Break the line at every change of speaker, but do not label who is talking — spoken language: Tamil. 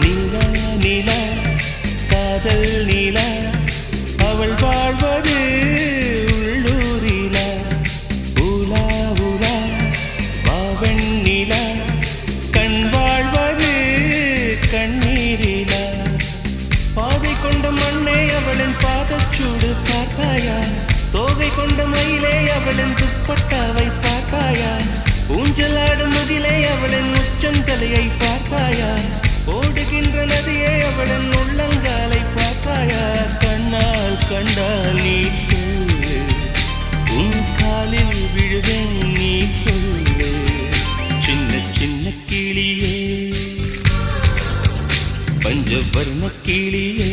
நீலா நீலா காதல் நீலா அவள் வாழ்வது உள்ளூரிலா ஊலா ஊலா பாவன் நீலா கண் வாழ்வது கண்ணீரிலா பாதை கொண்ட மண்ணே அவளின் பாதச்சூடு பார்த்தாயா தோகை கொண்ட மயிலே அவளின் துப்பட்டாவை பார்த்தாயா ஊஞ்சலாடும் முகிலே அவளின் உச்சந்தலையை பார்த்தாயா ஓடுகின்ற நதியே அவளின் உள்ளங்காலை பார்த்தாயா கண்ணால் கண்டால் நீ சொல்லு உன் காலில் விழுவேன் நீ சொல்லு சின்ன சின்ன கிளியே பஞ்சவர்ண கிளியே